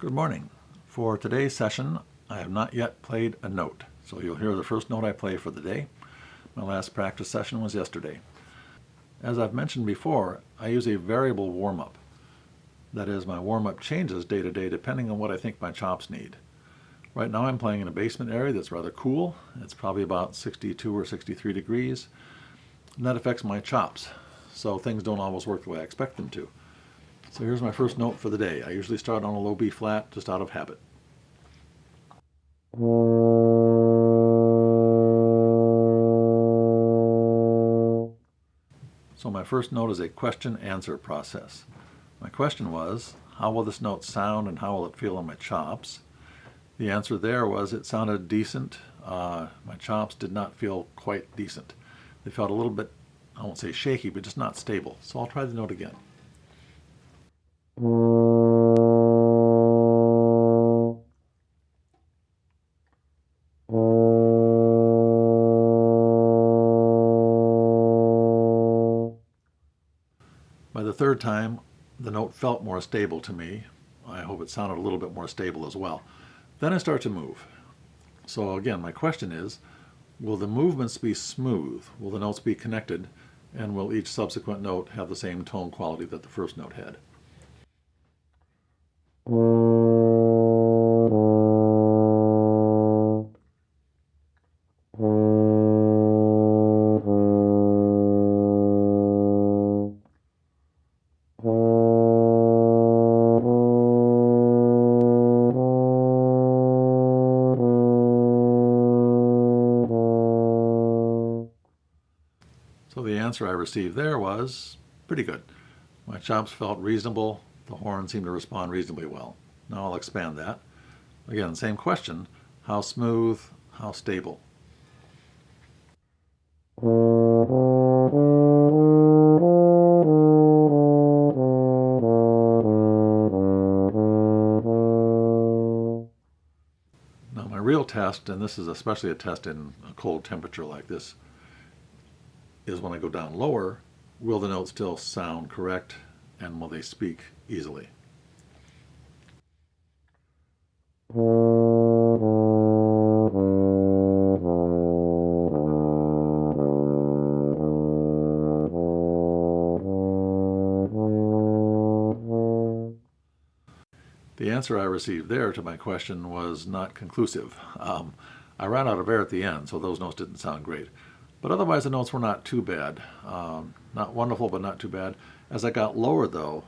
Good morning. For today's session, I have not yet played a note, so you'll hear the first note I play for the day. My last practice session was yesterday. As I've mentioned before, I use a variable warm-up. That is, my warm-up changes day to day depending on what I think my chops need. Right now I'm playing in a basement area that's rather cool. It's probably about 62 or 63 degrees, and that affects my chops, so things don't always work the way I expect them to. So here's my first note for the day. I usually start on a low B flat, just out of habit. So my first note is a question-answer process. My question was, how will this note sound and how will it feel on my chops? The answer there was it sounded decent. My chops did not feel quite decent. They felt a little bit, I won't say shaky, but just not stable. So I'll try the note again. By the third time, the note felt more stable to me. I hope it sounded a little bit more stable as well. Then I start to move. So again, my question is, will the movements be smooth? Will the notes be connected? And will each subsequent note have the same tone quality that the first note had? So the answer I received there was pretty good. My chops felt reasonable. The horn seemed to respond reasonably well. Now I'll expand that. Again, same question. How smooth? How stable? Now my real test, and this is especially a test in a cold temperature like this, is when I go down lower, will the notes still sound correct and will they speak easily? The answer I received there to my question was not conclusive. I ran out of air at the end, so those notes didn't sound great. But otherwise the notes were not too bad. Not wonderful, but not too bad. As I got lower though,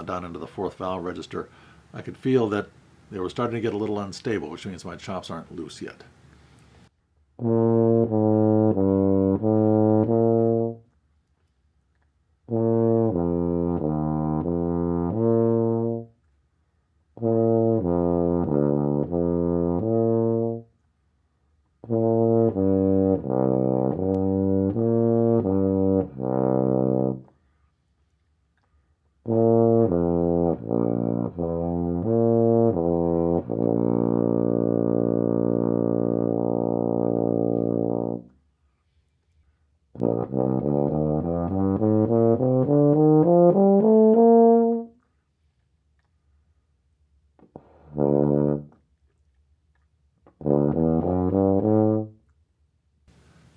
down into the fourth valve register, I could feel that they were starting to get a little unstable, which means my chops aren't loose yet.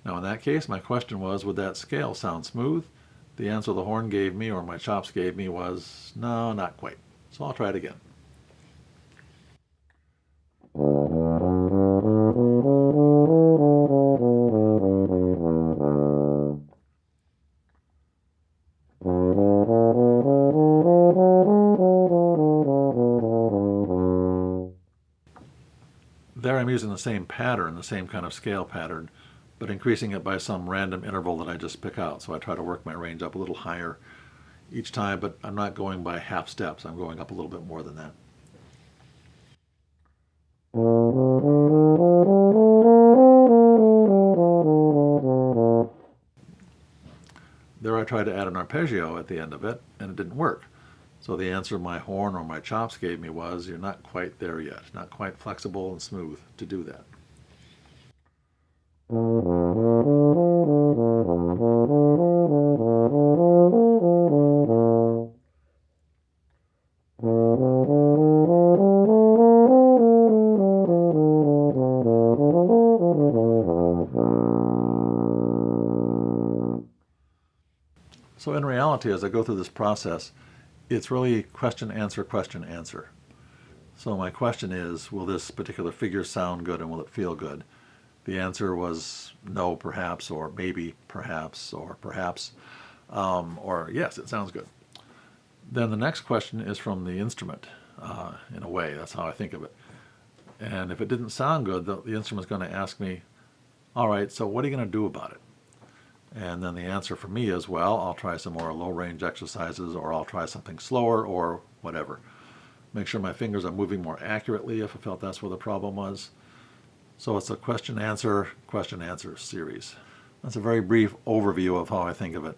Now in that case, my question was, would that scale sound smooth? The answer the horn gave me, or my chops gave me, was no, not quite. So I'll try it again. There I'm using the same pattern, the same kind of scale pattern, but increasing it by some random interval that I just pick out. So I try to work my range up a little higher each time, but I'm not going by half steps. I'm going up a little bit more than that. There I tried to add an arpeggio at the end of it, and it didn't work. So the answer my horn or my chops gave me was, you're not quite there yet, not quite flexible and smooth to do that. reality, as I go through this process, it's really question, answer, question, answer. So my question is, will this particular figure sound good and will it feel good? The answer was no, perhaps, or maybe, perhaps, or yes, it sounds good. Then the next question is from the instrument, in a way. That's how I think of it. And if it didn't sound good, the instrument's going to ask me, all right, so what are you going to do about it? And then the answer for me is, well, I'll try some more low-range exercises, or I'll try something slower, or whatever. Make sure my fingers are moving more accurately if I felt that's where the problem was. So it's a question-answer series. That's a very brief overview of how I think of it.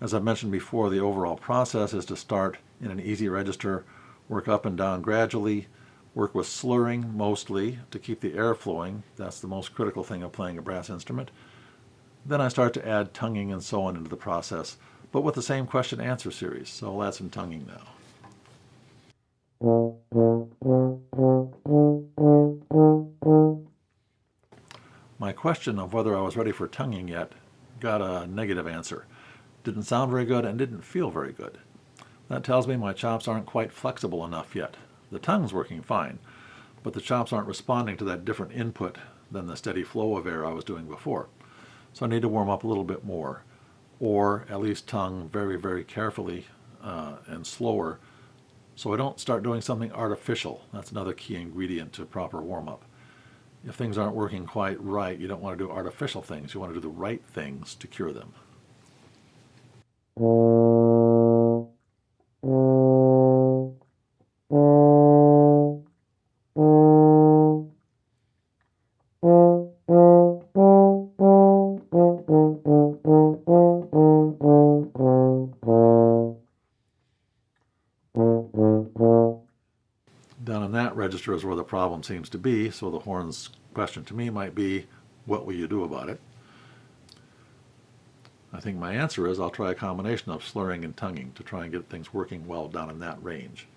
As I mentioned before, the overall process is to start in an easy register, work up and down gradually, work with slurring mostly to keep the air flowing. That's the most critical thing of playing a brass instrument. Then I start to add tonguing and so on into the process, but with the same question-answer series. So I'll add some tonguing now. My question of whether I was ready for tonguing yet got a negative answer. Didn't sound very good and didn't feel very good. That tells me my chops aren't quite flexible enough yet. The tongue's working fine, but the chops aren't responding to that different input than the steady flow of air I was doing before. So I need to warm up a little bit more, or at least tongue very, very carefully and slower, so I don't start doing something artificial. That's another key ingredient to proper warm-up. If things aren't working quite right, you don't want to do artificial things. You want to do the right things to cure them. Down in that register is where the problem seems to be, so the horn's question to me might be, what will you do about it? I think my answer is I'll try a combination of slurring and tonguing to try and get things working well down in that range.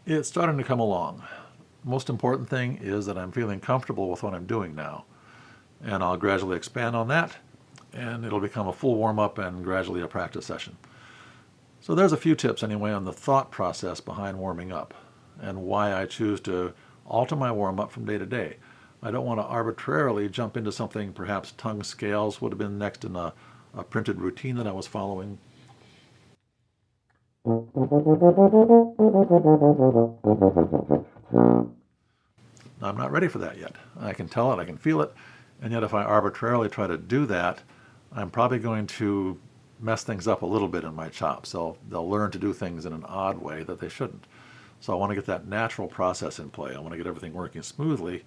It's starting to come along. Most important thing is that I'm feeling comfortable with what I'm doing now. And I'll gradually expand on that, and it'll become a full warm-up and gradually a practice session. So there's a few tips anyway on the thought process behind warming up and why I choose to alter my warm-up from day to day. I don't want to arbitrarily jump into something. Perhaps tongue scales would have been next in a printed routine that I was following. I'm not ready for that yet. I can tell it, I can feel it, and yet if I arbitrarily try to do that, I'm probably going to mess things up a little bit in my chops. They'll learn to do things in an odd way that they shouldn't. So I want to get that natural process in play. I want to get everything working smoothly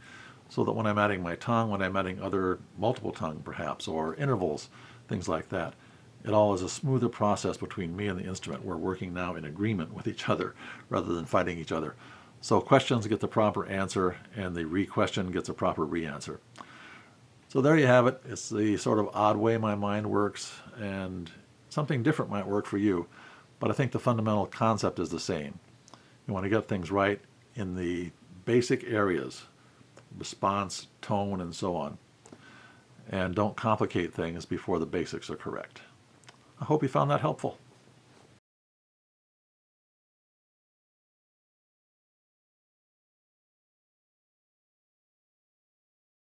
so that when I'm adding my tongue, when I'm adding other multiple tongue perhaps, or intervals, things like that, it all is a smoother process between me and the instrument. We're working now in agreement with each other rather than fighting each other. So questions get the proper answer, and the re-question gets a proper re-answer. So there you have it. It's the sort of odd way my mind works, and something different might work for you, but I think the fundamental concept is the same. You want to get things right in the basic areas, response, tone, and so on, and don't complicate things before the basics are correct. I hope you found that helpful.